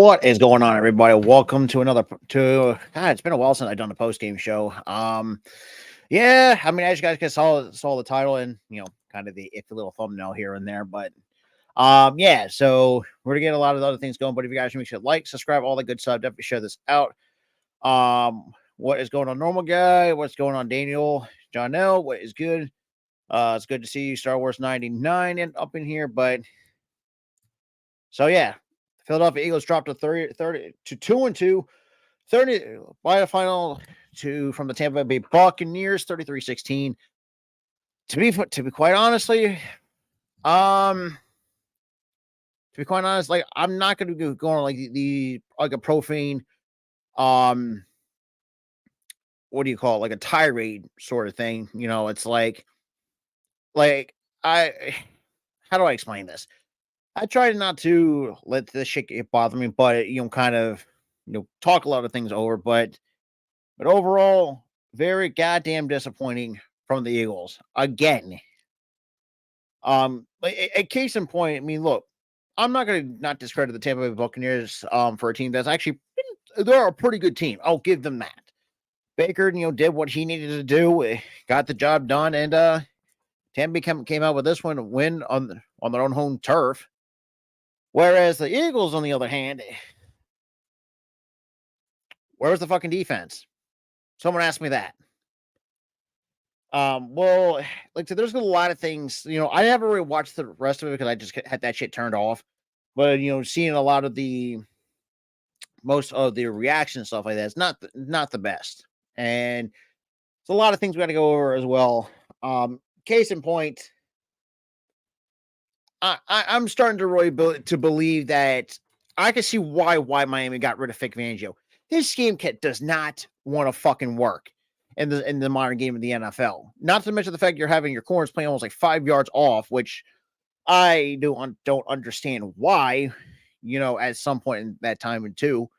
What is going on, everybody? Welcome to God, it's been a while since I've done a post-game show. Yeah, I mean, as you guys can saw the title and kind of the iffy little thumbnail here and there, but yeah, so we're gonna get a lot of the other things going. But if you guys make sure to like, subscribe, all the good stuff, definitely share this out. What is going on, normal guy? What's going on, Daniel? John L, what is good? It's good to see you, Star Wars 99 and up in here, but so yeah. Philadelphia Eagles dropped to 30 to 2-2, 30 by the final from the Tampa Bay Buccaneers, 33-16. To be quite honestly, to be quite honest, like I'm not going to go on like a profane, what do you call it, like a tirade sort of thing. It's like I, how do I explain this? I try not to let this shit bother me, but kind of, talk a lot of things over. But overall, very goddamn disappointing from the Eagles again. A case in point. I mean, look, I'm not going to not discredit the Tampa Bay Buccaneers for a team that's actually they're a pretty good team. I'll give them that. Baker, did what he needed to do, got the job done, and Tampa came out with this one, a win on their own home turf. Whereas the Eagles, on the other hand, where's the fucking defense? Someone asked me that. Well, like so there's a lot of things. I never really watched the rest of it because I just had that shit turned off. But seeing a lot of most of the reaction and stuff like that, it's not the best. And it's a lot of things we got to go over as well. Case in point. I'm starting to really believe that I can see why Miami got rid of Vic Fangio. This scheme kit does not want to fucking work in the modern game of the NFL. Not to mention the fact you're having your corners playing almost like 5 yards off, which I don't understand why. At some point in that time and two.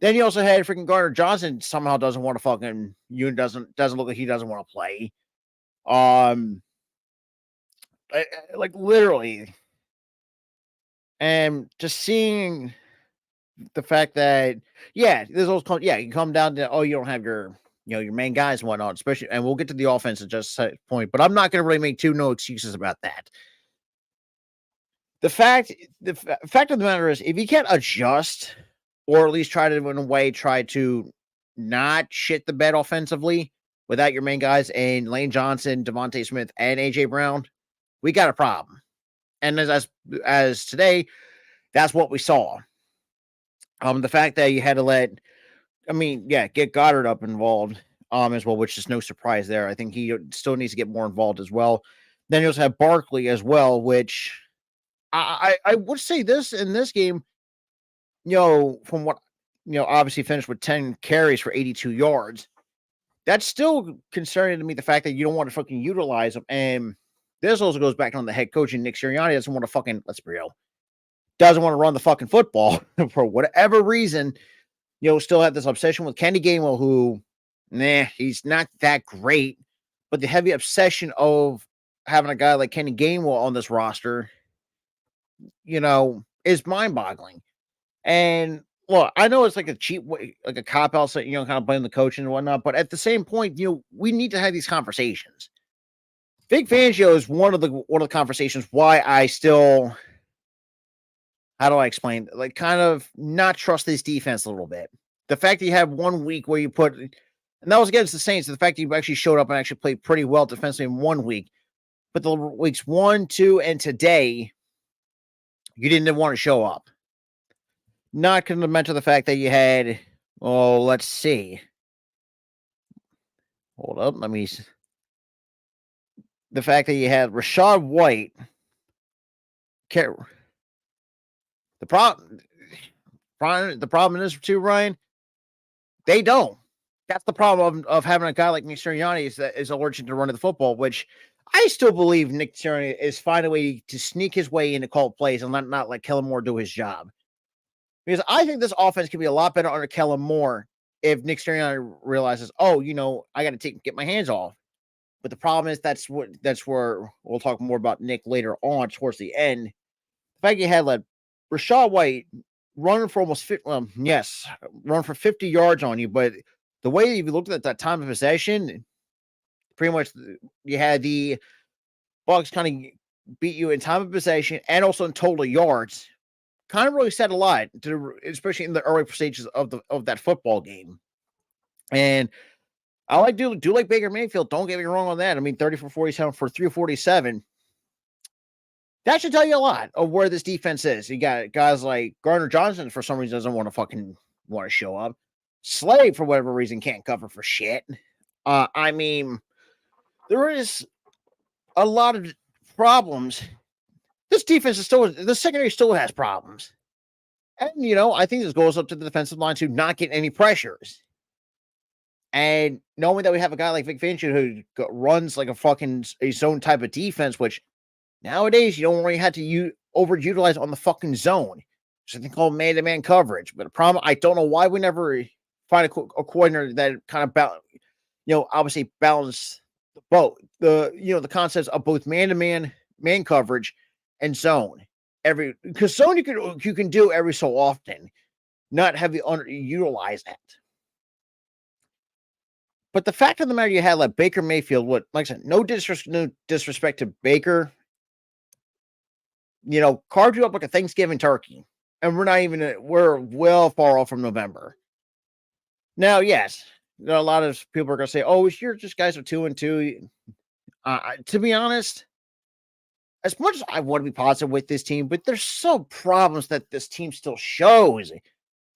Then you also had freaking Gardner Johnson somehow doesn't want to fucking doesn't look like he doesn't want to play. Like literally, and just seeing the fact that this also you come down to you don't have your your main guys and whatnot, especially, and we'll get to the offense at just a point, but I'm not going to really make no excuses about that. The fact of the matter is, if you can't adjust or at least try to not shit the bed offensively without your main guys and Lane Johnson, Devontae Smith, and AJ Brown, we got a problem. And as today, that's what we saw. The fact that you had to get Goddard up involved as well, which is no surprise there. I think he still needs to get more involved as well. Then you also have Barkley as well, which I would say this in this game, from what obviously finished with 10 carries for 82 yards. That's still concerning to me, the fact that you don't want to fucking utilize them. And this also goes back on the head coach, and Nick Sirianni doesn't want to fucking, let's be real, doesn't want to run the fucking football for whatever reason. Still have this obsession with Kenny Gainwell, who, he's not that great, but the heavy obsession of having a guy like Kenny Gainwell on this roster, is mind-boggling. And look, I know it's like a cheap way, like a cop out, so kind of blame the coach and whatnot, but at the same point, we need to have these conversations. Vic Fangio is one of the conversations why I still, how do I explain, like kind of not trust this defense a little bit. The fact that you have 1 week where you put, and that was against the Saints, the fact that you actually showed up and actually played pretty well defensively in 1 week, but the weeks 1, 2, and today, you didn't want to show up. Not going to mention the fact that you had, let's see. Hold up, let me. The fact that you had Rachaad White. The problem is too, Ryan. They don't. That's the problem of having a guy like Nick Sirianni is allergic to running the football, which I still believe Nick Sirianni is finding a way to sneak his way into called plays and not let Kellen Moore do his job. Because I think this offense can be a lot better under Kellen Moore if Nick Sirianni realizes, I got to get my hands off. But the problem is that's where we'll talk more about Nick later on towards the end. The fact you had Rachaad White running for almost 50, run for 50 yards on you. But the way you looked at that time of possession, pretty much you had the Bucks kind of beat you in time of possession and also in total yards. Kind of really said a lot, especially in the early stages of that football game. And I do like Baker Mayfield. Don't get me wrong on that. I mean, 30 for 47 for 347. That should tell you a lot of where this defense is. You got guys like Gardner Johnson, for some reason, doesn't want to show up. Slade, for whatever reason, can't cover for shit. I mean, there is a lot of problems. This defense is the secondary still has problems. And, I think this goes up to the defensive line to not get any pressures. And knowing that we have a guy like Vic Fangio who runs like a zone type of defense, which nowadays you don't really have to overutilize on the fucking zone. There's something called man-to-man coverage. But the problem, I don't know why we never find a coordinator that kind of obviously balance both the concepts of both man-to-man, man coverage, and zone. Because zone you can do every so often, not have you underutilize that. But the fact of the matter, you had like Baker Mayfield, like I said, no disrespect to Baker, carved you up like a Thanksgiving turkey. And we're well far off from November. Now, yes, a lot of people are going to say, oh, you're just guys are 2-2. To be honest, as much as I want to be positive with this team, but there's some problems that this team still shows.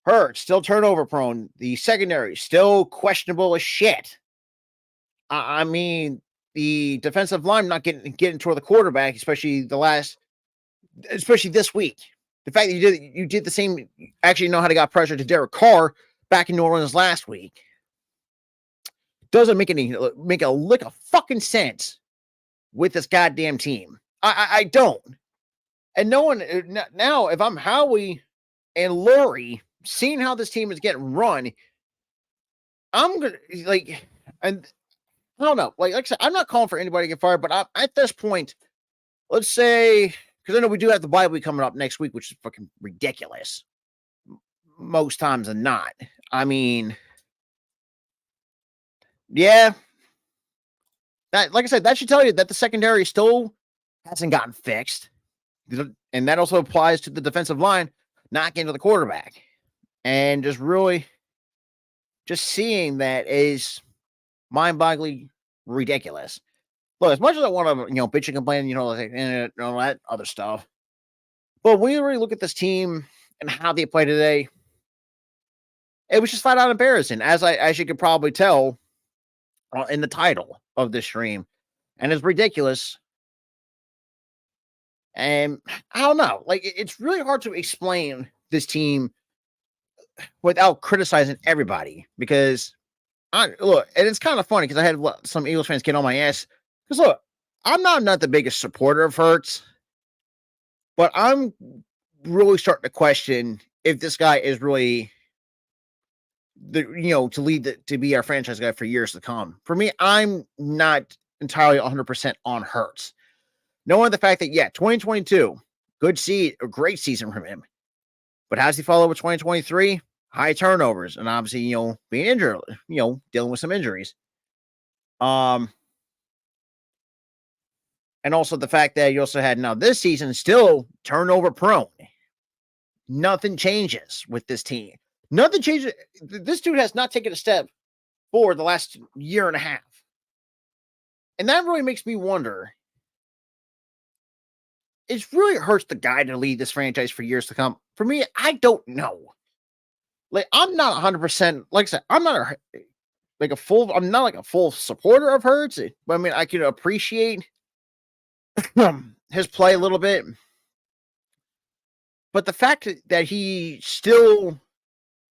Hurts, still turnover prone. The secondary, still questionable as shit. I mean, the defensive line not getting toward the quarterback, especially this week. The fact that you did the same, actually know how to got pressure to Derek Carr back in New Orleans last week, doesn't make a lick of fucking sense with this goddamn team. I don't. And no one now, if I'm Howie and Lurie, seeing how this team is getting run, I'm gonna and I don't know. Like I said, I'm not calling for anybody to get fired, but at this point, let's say, because I know we do have the bye week coming up next week, which is fucking ridiculous most times than not. I mean, yeah, that, like I said, that should tell you that the secondary still hasn't gotten fixed, and that also applies to the defensive line not getting to the quarterback. And just seeing that is mind-boggling ridiculous. Look, as much as I want to, bitch and complain, all that other stuff, but when you really look at this team and how they play today, it was just flat out embarrassing, as you could probably tell in the title of this stream, and it's ridiculous. And I don't know, it's really hard to explain this team without criticizing everybody, because look, and it's kind of funny because I had some Eagles fans get on my ass. Because look, I'm not the biggest supporter of Hurts, but I'm really starting to question if this guy is really to be our franchise guy for years to come. For me, I'm not entirely 100% on Hurts. Knowing the fact that 2022, a great season from him, but how does he follow with 2023? High turnovers, and obviously, being injured, dealing with some injuries. And also the fact that you also had now this season still turnover prone. Nothing changes with this team. Nothing changes. This dude has not taken a step forward the last year and a half. And that really makes me wonder. It really hurts the guy to lead this franchise for years to come. For me, I don't know. I'm not 100%. Like I said, I'm not a full supporter of Hurts. But I mean, I can appreciate his play a little bit. But the fact that he still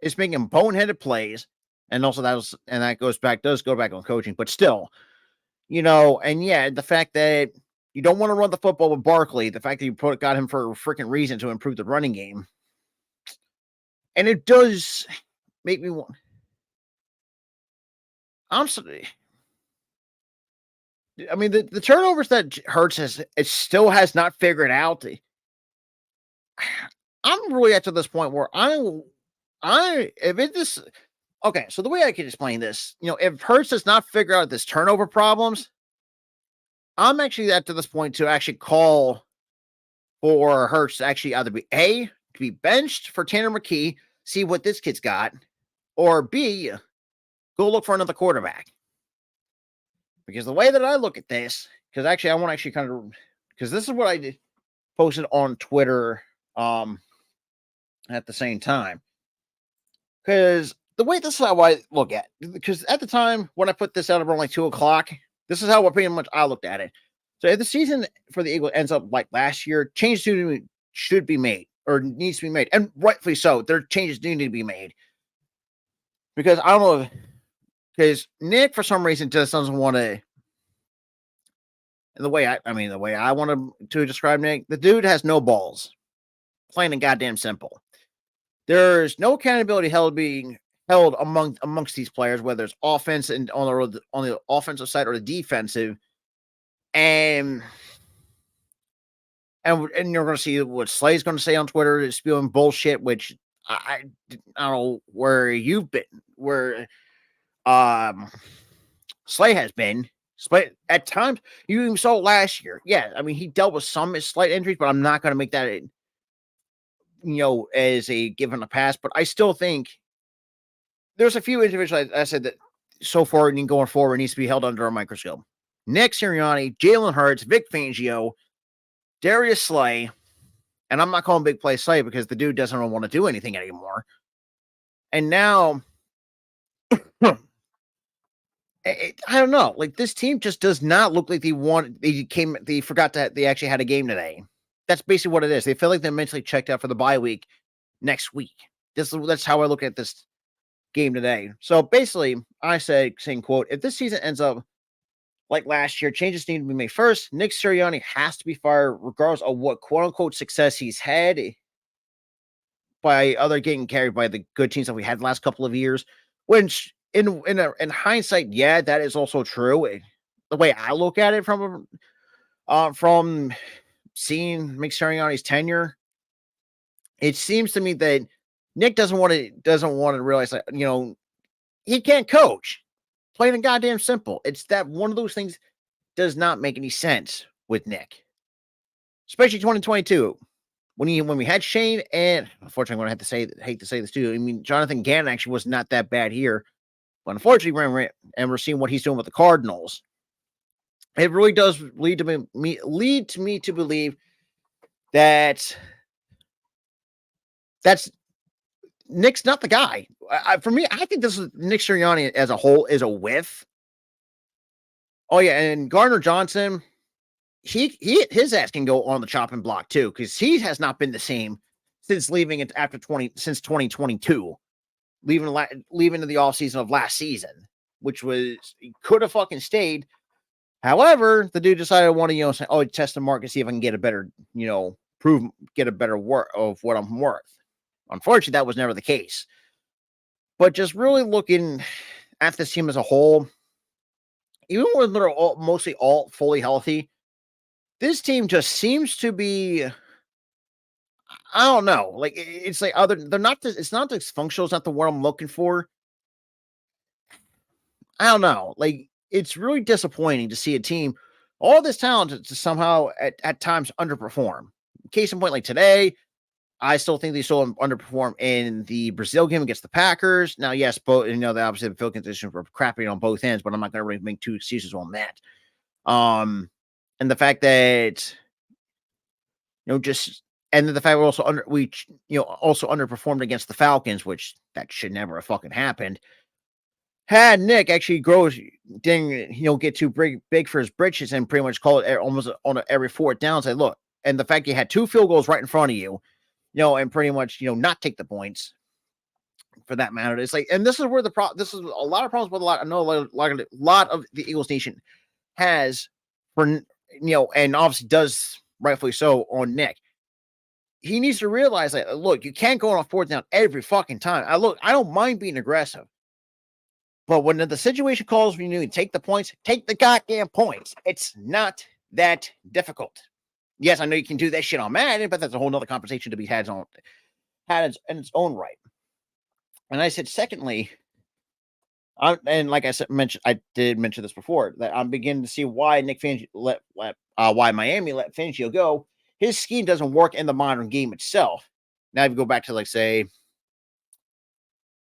is making boneheaded plays, and also does go back on coaching, but still, and the fact that you don't want to run the football with Barkley, the fact that you got him for a freaking reason to improve the running game. And it does make me want. I'm sorry. I mean, the turnovers that Hurts still has not figured out. I'm really at to this point where if it this okay, so the way I can explain this, if Hurts does not figure out this turnover problems, I'm actually at to this point to actually call for Hurts to actually either be A, to be benched for Tanner McKee, see what this kid's got, or B, go look for another quarterback. Because the way that I look at this, because actually I want to actually kind of, because this is what I did, posted on Twitter at the same time. Because the way this is how I look at it, because at the time when I put this out around like 2 o'clock, this is how pretty much I looked at it. So if the season for the Eagles ends up like last year, changes should be made or needs to be made. And rightfully so. Their changes do need to be made. Because I don't know, because Nick, for some reason, just doesn't want to. And the way I want to describe Nick, the dude has no balls. Plain and goddamn simple. There's no accountability being held amongst these players, whether it's offense and on the offensive side or the defensive, and you're going to see what Slay's going to say on Twitter is spewing bullshit, which I don't know where you've been, where Slay has been. Slay, at times, you even saw last year. Yeah, I mean, he dealt with some slight injuries, but I'm not going to make that, as a given a pass. But I still think there's a few individuals I said that so far and going forward needs to be held under a microscope. Nick Sirianni, Jalen Hurts, Vic Fangio, Darius Slay, and I'm not calling Big Play Slay because the dude doesn't want to do anything anymore. And now, I don't know. Like, this team just does not look like they forgot that they actually had a game today. That's basically what it is. They feel like they're mentally checked out for the bye week next week. That's how I look at this game today. So basically, I said, saying, quote, if this season ends up like last year, changes need to be made first. Nick Sirianni has to be fired regardless of what quote-unquote success he's had by other getting carried by the good teams that we had the last couple of years. Which, in hindsight, yeah, that is also true. The way I look at it from seeing Nick Sirianni's tenure, it seems to me that Nick doesn't want to realize that, he can't coach. Plain and goddamn simple. It's that one of those things does not make any sense with Nick. Especially 2022. When we had Shane, and unfortunately I'm going to hate to say this too. I mean, Jonathan Gannon actually was not that bad here. But unfortunately, we're seeing what he's doing with the Cardinals. It really does lead me to believe that that's Nick's not the guy. For me, I think this is Nick Sirianni as a whole is a whiff. Oh yeah, and Gardner Johnson, his ass can go on the chopping block too, because he has not been the same since leaving it since 2022, leaving into the offseason of last season, which was he could have fucking stayed. However, the dude decided to want to, say, test the market, see if I can get a better, get a better work of what I'm worth. Unfortunately, that was never the case. But just really looking at this team as a whole, even when they're mostly all fully healthy, this team just seems to be, I don't know, like it's like it's not dysfunctional. It's not the word I'm looking for. I don't know. Like, it's really disappointing to see a team, all this talent, to somehow at times underperform. Case in point, like today, I still think they still underperform in the Brazil game against the Packers. Now, yes, both obviously the field conditions were crapping on both ends, but I'm not going to really make two excuses on that. And the fact that and then the fact we also underperformed against the Falcons, which that should never have fucking happened. Had Nick actually get too big for his britches and pretty much call it almost on every fourth down. Say, look, and the fact you had 2 field goals right in front of you, and pretty much, not take the points for that matter. It's like, and this is where this is a lot of problems with a lot of the Eagles Nation has for, and obviously does rightfully so on Nick. He needs to realize that, look, you can't go on a fourth down every fucking time. I don't mind being aggressive, but when the situation calls for you to take the points, take the goddamn points. It's not that difficult. Yes, I know you can do that shit on Madden, but that's a whole nother conversation to be had in its own right. And I said, secondly, and like I said, I did mention this before that I'm beginning to see why Nick Fangio why Miami let Fangio go. His scheme doesn't work in the modern game itself. Now, if you go back to like say,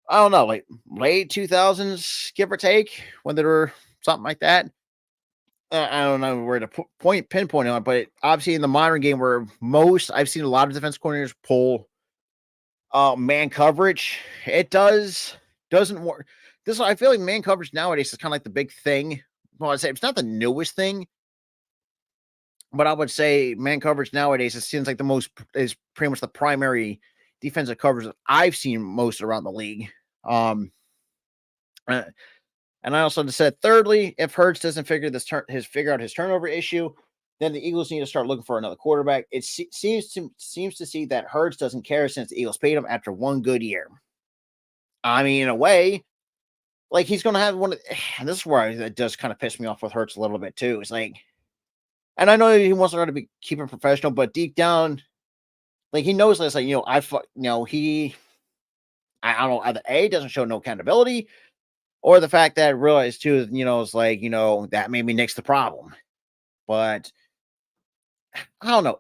I don't know, like late 2000s, give or take, when there were something like that. I don't know where to pinpoint on, but obviously in the modern game, where most I've seen a lot of defense coordinators pull man coverage, it doesn't work. This I feel like man coverage nowadays is kind of like the big thing. Well, I'd say it's not the newest thing, but I would say man coverage nowadays it seems like the most is pretty much the primary defensive coverage that I've seen most around the league. Um, uh, and I also said, thirdly, if Hurts doesn't figure out his turnover issue, then the Eagles need to start looking for another quarterback. It seems to see that Hurts doesn't care since the Eagles paid him after one good year. I mean, in a way, like he's going to have one. And this is where it does kind of piss me off with Hurts a little bit too. It's like, and I know he wants to try to be keeping professional, but deep down, like he knows this. Like I don't know. Either A doesn't show no accountability, or the fact that I realized too, it's like that maybe Nick's the problem. But I don't know.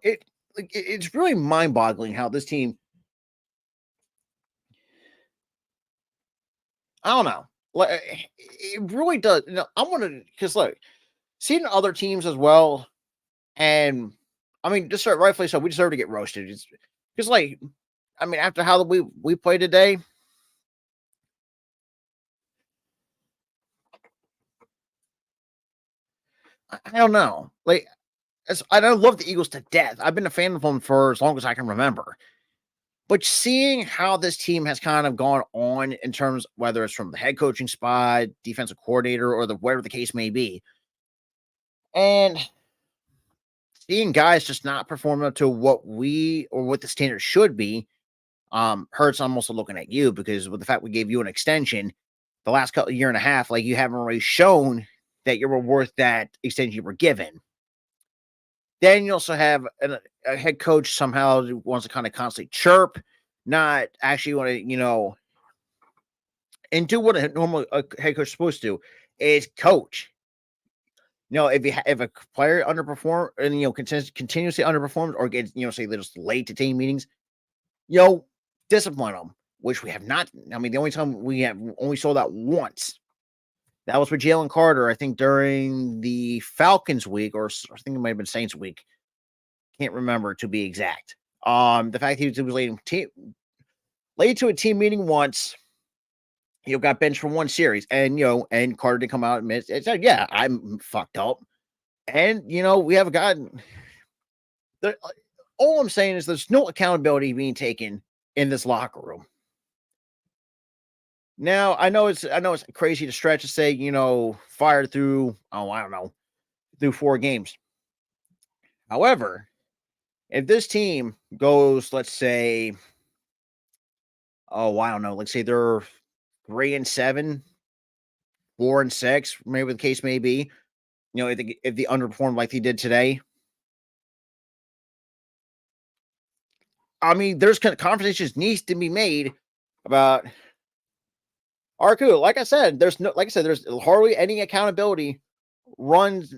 It's really mind boggling how this team. I don't know. Like it really does. I want to because look, seeing other teams as well, and I mean, just rightfully so, we deserve to get roasted. It's because like, I mean, after how we played today, I don't know. Like, I don't love the Eagles to death. I've been a fan of them for as long as I can remember. But seeing how this team has kind of gone on in terms whether it's from the head coaching spot, defensive coordinator, or the whatever the case may be, and seeing guys just not perform up to what we or what the standard should be, hurts. I'm also looking at you because with the fact we gave you an extension the last couple year and a half, like you haven't really shown that you were worth that extension you were given. Then you also have a head coach somehow who wants to kind of constantly chirp, not actually want to, and do what a normal head coach is supposed to do is coach. If a player underperform and continuously underperforms or gets say they're just late to team meetings, discipline them, which we have not. I mean, the only time we have only saw that once. That was for Jalen Carter, I think, during the Falcons week, or I think it might have been Saints week. Can't remember to be exact. The fact he was late to a team meeting once, got benched for one series, and and Carter did come out and said, "Yeah, I'm fucked up." And we have a guy. All I'm saying is there's no accountability being taken in this locker room. Now I know it's crazy to stretch to say fired through I don't know through 4 games. However, if this team goes, let's say, I don't know, let's say they're 3-7, 4-6, maybe the case may be. If they underperform like they did today, I mean, there's conversations needs to be made about Arku. Like I said, there's hardly any accountability runs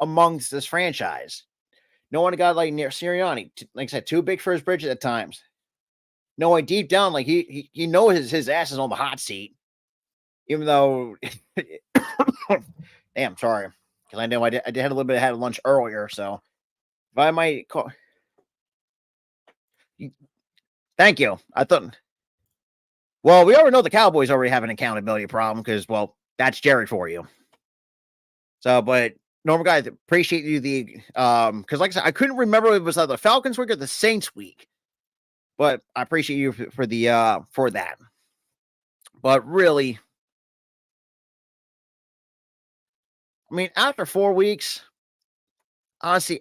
amongst this franchise. No one got like near Sirianni. Like I said, too big for his britches at times. Knowing deep down, like he knows his ass is on the hot seat, even though, damn, sorry, because I know I did had a little bit of had lunch earlier, so if I might call, thank you. I thought, well, we already know the Cowboys already have an accountability problem because, well, that's Jared for you. So, but normal guys, appreciate you because like I said, I couldn't remember if it was the Falcons week or the Saints week, but I appreciate you for that. But really, I mean, after 4 weeks, honestly,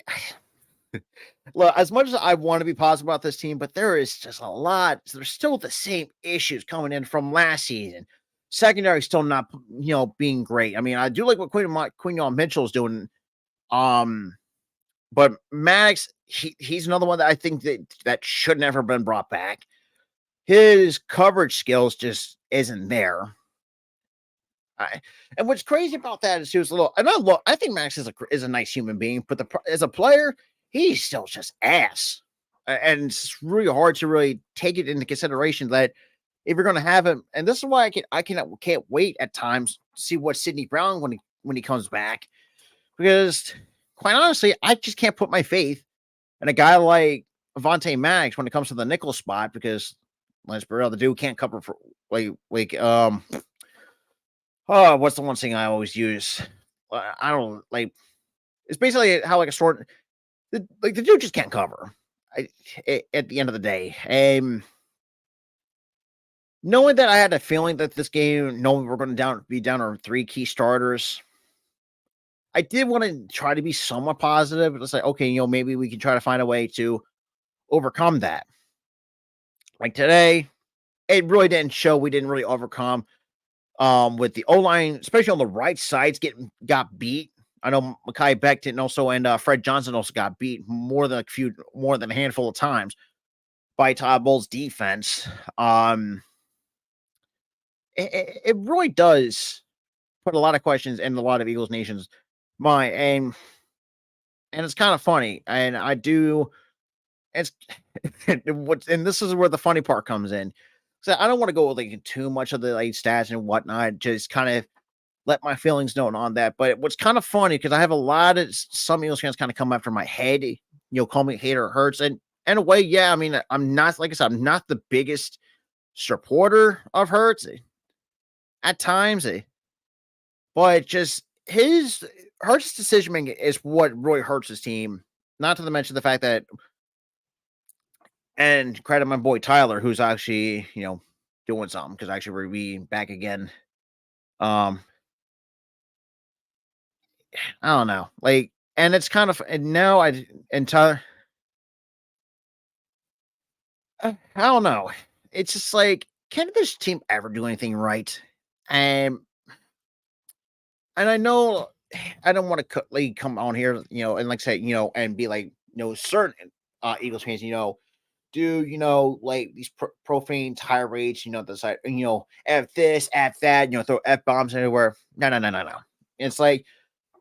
look, as much as I want to be positive about this team, but there is just a lot. There's still the same issues coming in from last season. Secondary still not, being great. I mean, I do like what Quinyon Mitchell's doing. But Maddox, he's another one that I think that should never been brought back. His coverage skills just isn't there. I, and what's crazy about that is he was a little. And I think Max is a nice human being, but as a player, he's still just ass. And it's really hard to really take it into consideration that if you're going to have him, and this is why can't wait at times to see what Sidney Brown when he comes back, because quite honestly, I just can't put my faith in a guy like Avonte Maddox when it comes to the nickel spot, because let's be real, the dude can't cover for oh, what's the one thing I always use? I don't like. It's basically how like a short, the dude just can't cover. At the end of the day, knowing that I had a feeling that this game, knowing we're going to be down our 3 key starters, I did want to try to be somewhat positive. It's like, okay, maybe we can try to find a way to overcome that. Like today, it really didn't show. We didn't really overcome. With the O line, especially on the right sides, got beat. I know Mekhi Becton also and Fred Johnson also got beat more than a handful of times by Todd Bowles' defense. It really does put a lot of questions in a lot of Eagles Nation's mind, and it's kind of funny. And I do, it's and this is where the funny part comes in. So I don't want to go like too much of the like stats and whatnot. Just kind of let my feelings known on that. But what's kind of funny, because I have a lot of some Eagles fans kind of come after my head, call me hater Hurts. And in a way, yeah, I mean, I'm not, like I said, I'm not the biggest supporter of Hurts at times, but just his Hurts' decision making is what really hurts his team. Not to mention the fact that, and credit my boy Tyler, who's actually, doing something, because actually we're being back again. I don't know, like, and it's kind of, and now and Tyler, I don't know. It's just like, can this team ever do anything right? And and I know I don't want to like come on here, and like say, and be like, certain Eagles fans, do like these profane tirades, the side, f this, f that, throw f bombs everywhere. No, no, no, no, no. It's like,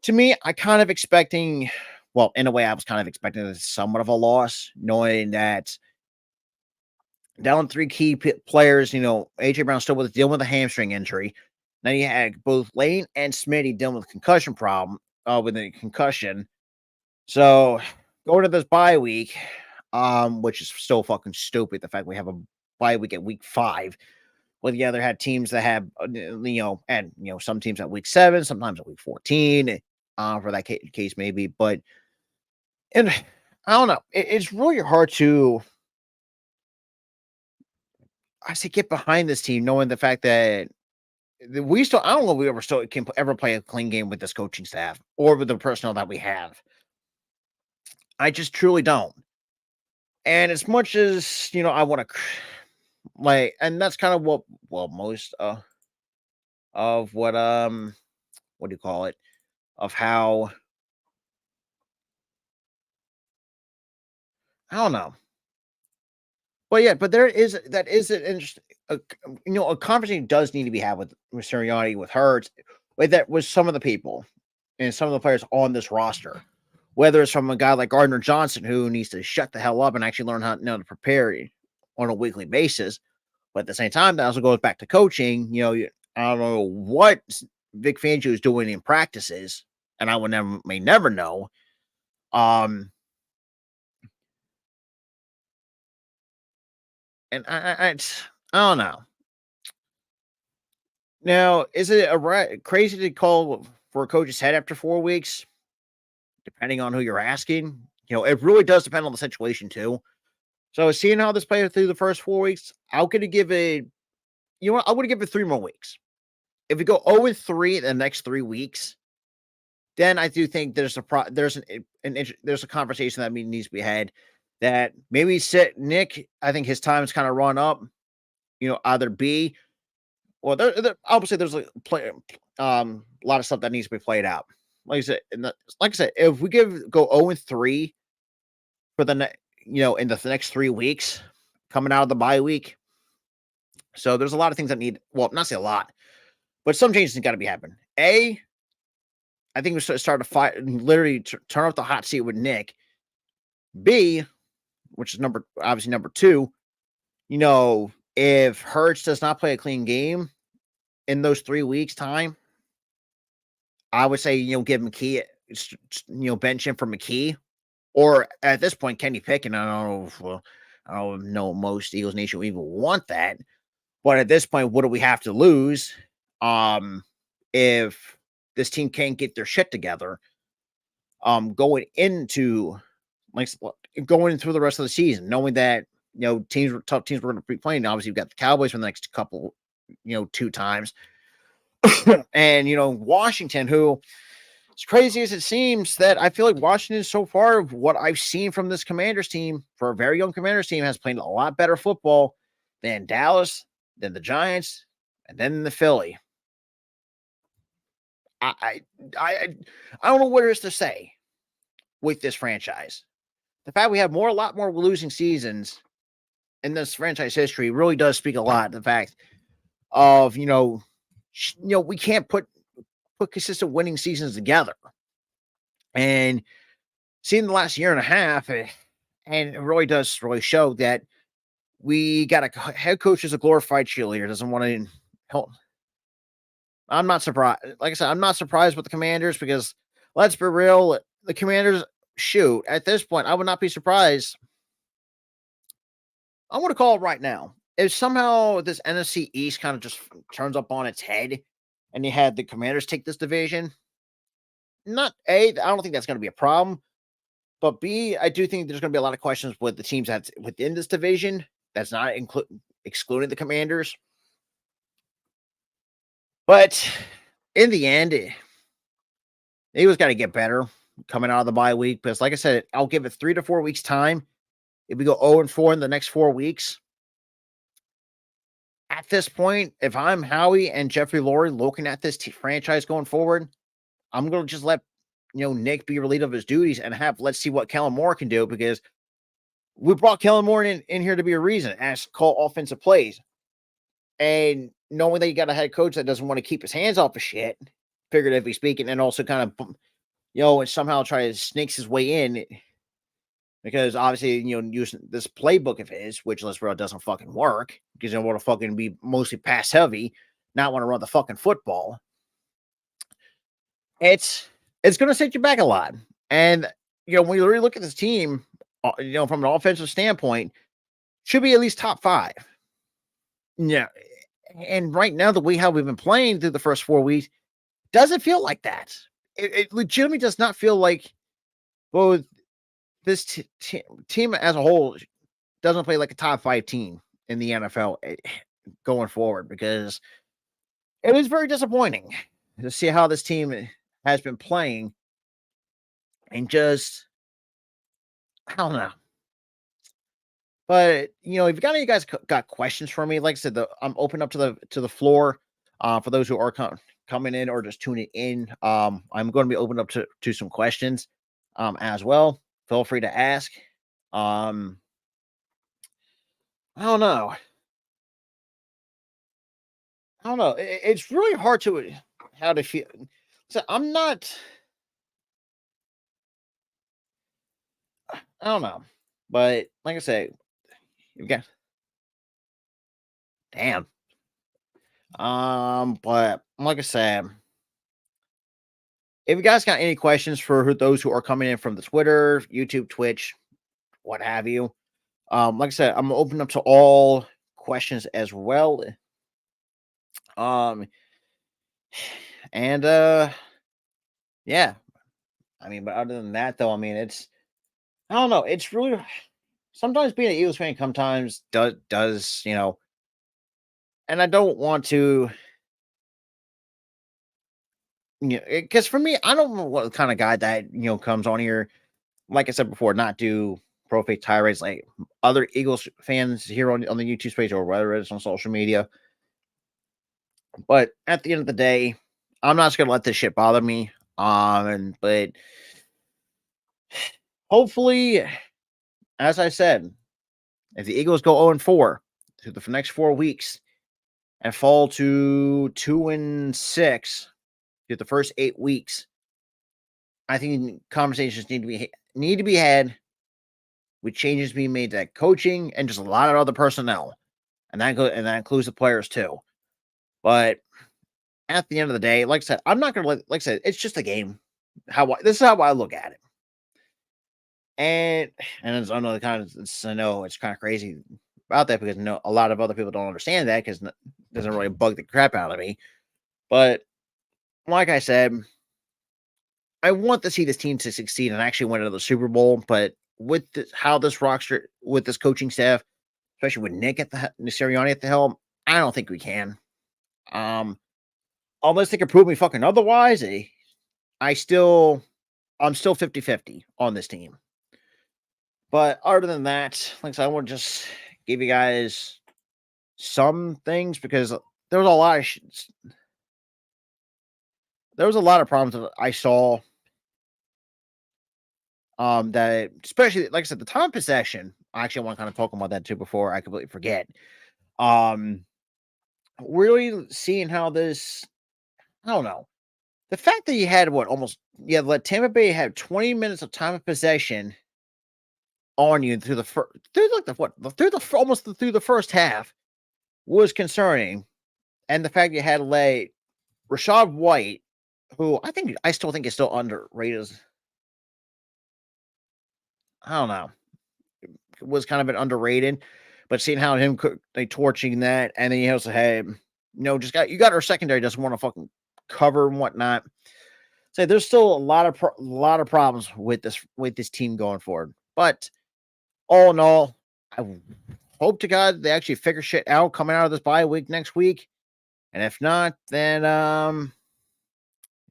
to me, I kind of expecting. Well, in a way, I was kind of expecting somewhat of a loss, knowing that down 3 key players, AJ Brown still dealing with a hamstring injury. Then you had both Lane and Smitty dealing with a concussion problem, with a concussion. So going to this bye week, which is still fucking stupid. The fact we have a bye week at week 5. Well, the other had teams that have, and some teams at week 7, sometimes at week 14, for that case maybe. But and I don't know. It's really hard to, I say, get behind this team, knowing the fact that we still, I don't know if we still can ever play a clean game with this coaching staff or with the personnel that we have. I just truly don't. And as much as, I want to, like, and that's kind of what, well, most of what do you call it? Of how, I don't know. But yeah, but that is an interesting, a conversation does need to be had with Sirianni, with Hurts, with some of the people and some of the players on this roster. Whether it's from a guy like Gardner Johnson, who needs to shut the hell up and actually learn how to prepare on a weekly basis. But at the same time, that also goes back to coaching. I don't know what Vic Fangio is doing in practices, and I may never know. Um, and I don't know. Now, is it crazy to call for a coach's head after 4 weeks? Depending on who you're asking, it really does depend on the situation too. So, seeing how this played through the first 4 weeks, I'm going to give it, I would give it 3 more weeks. If we go 0-3 the next 3 weeks, then I do think there's there's a conversation that needs to be had, that maybe sit Nick. I think his time's kind of run up. Either B, well, obviously there's a lot of stuff that needs to be played out. like I said, if we go 0-3 for the in the next 3 weeks coming out of the bye week, so there's a lot of things that need. Well, not say a lot, but some changes got to be happening. I think we should start to fight, literally turn off the hot seat with Nick. B, which is obviously number two. If Hurts does not play a clean game in those 3 weeks time, I would say, give McKee, bench him for McKee, or at this point, Kenny Pickett. I don't know most Eagles Nation would even want that, but at this point, what do we have to lose? If this team can't get their shit together, going into going through the rest of the season, knowing that tough teams we're going to be playing. Obviously, you've got the Cowboys for the next couple, 2 times, and Washington, who, as crazy as it seems, that I feel like Washington so far, what I've seen from this Commanders team, for a very young Commanders team, has played a lot better football than Dallas, than the Giants, and then the Philly. I don't know what there is to say with this franchise. The fact we have a lot more losing seasons in this franchise history really does speak a lot. The fact of we can't put consistent winning seasons together, and seeing the last year and a half, and it really does show that we got a head coach is a glorified cheerleader, doesn't want to help. I'm not surprised. Like I said, I'm not surprised with the Commanders because, let's be real, the Commanders, shoot, at this point, I would not be surprised. I want to call it right now. If somehow this NFC East kind of just turns up on its head and you had the Commanders take this division, I don't think that's going to be a problem. But B, I do think there's going to be a lot of questions with the teams that's within this division. That's not excluding the Commanders. But in the end, it was got to get better coming out of the bye week. Because like I said, I'll give it 3 to 4 weeks time. If we go 0-4 in the next 4 weeks, at this point, if I'm Howie and Jeffrey Lurie looking at this franchise going forward, I'm going to just let Nick be relieved of his duties and let's see what Kellen Moore can do, because we brought Kellen Moore in here to be a reason, as call offensive plays. And knowing that you got a head coach that doesn't want to keep his hands off of shit, figuratively speaking, and also kind of, and somehow try to snake his way in, because obviously, using this playbook of his, which let's be real, doesn't fucking work, because you want to fucking be mostly pass heavy, not want to run the fucking football. It's going to set you back a lot. And, when you really look at this team, from an offensive standpoint, should be at least top 5. Yeah. And right now, the way how we've been playing through the first 4 weeks doesn't feel like that. It legitimately does not feel like both this team as a whole doesn't play like a top 5 team in the NFL going forward, because it is very disappointing to see how this team has been playing, and just, I don't know. But if you guys got questions for me, like I said, I'm open up to the floor for those who are coming in or just tuning in. I'm going to be open up to some questions as well. Feel free to ask. I don't know. It's really hard how to feel. So I'm not. I don't know, but like I say, you got. Damn. But like I said, if you guys got any questions for those who are coming in from the Twitter, YouTube, Twitch, what have you, like I said, I'm open up to all questions as well. And yeah, but other than that, though, it's, I don't know. It's really, sometimes being an Eagles fan sometimes does and I don't want to, because for me, I don't know what kind of guy that comes on here, like I said before, not do profane tirades like other Eagles fans here on the YouTube space, or whether it's on social media. But at the end of the day, I'm not just gonna let this shit bother me. But hopefully, as I said, if the Eagles go 0-4 through the next 4 weeks and fall to 2-6 through the first 8 weeks, I think conversations need to be had with changes being made to coaching and just a lot of other personnel, and that includes the players too. But at the end of the day, like I said, I'm not gonna like I said, it's just a game. This is how I look at it. And it's, I know I know it's kind of crazy about that because a lot of other people don't understand that because it doesn't really bug the crap out of me. But like I said, I want to see this team to succeed and actually win another Super Bowl. But with how this roster, with this coaching staff, especially with Nick Sirianni at the helm, I don't think we can. Unless they can prove me fucking otherwise, I'm still 50-50 on this team. But other than that, like I said, I want to just give you guys some things because there was a lot of problems that I saw. That especially like I said, the time possession. I actually want to kind of talk about that too before I completely forget. Really seeing how this, I don't know, the fact that you had let Tampa Bay have 20 minutes of time of possession on you through the first half was concerning, and the fact you had to lay Rashad White, who I still think is still underrated. I don't know, was kind of an underrated, but seeing how him torching that, and then you also had you got our secondary doesn't want to fucking cover and whatnot. So there's still a lot of problems with this team going forward, but all in all, I hope to God they actually figure shit out coming out of this bye week next week. And if not, then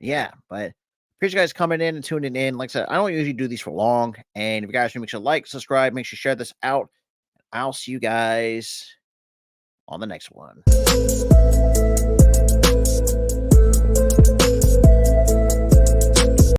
yeah. But appreciate you guys coming in and tuning in. Like I said, I don't usually do these for long. And if you guys make sure to like, subscribe, make sure to share this out. I'll see you guys on the next one.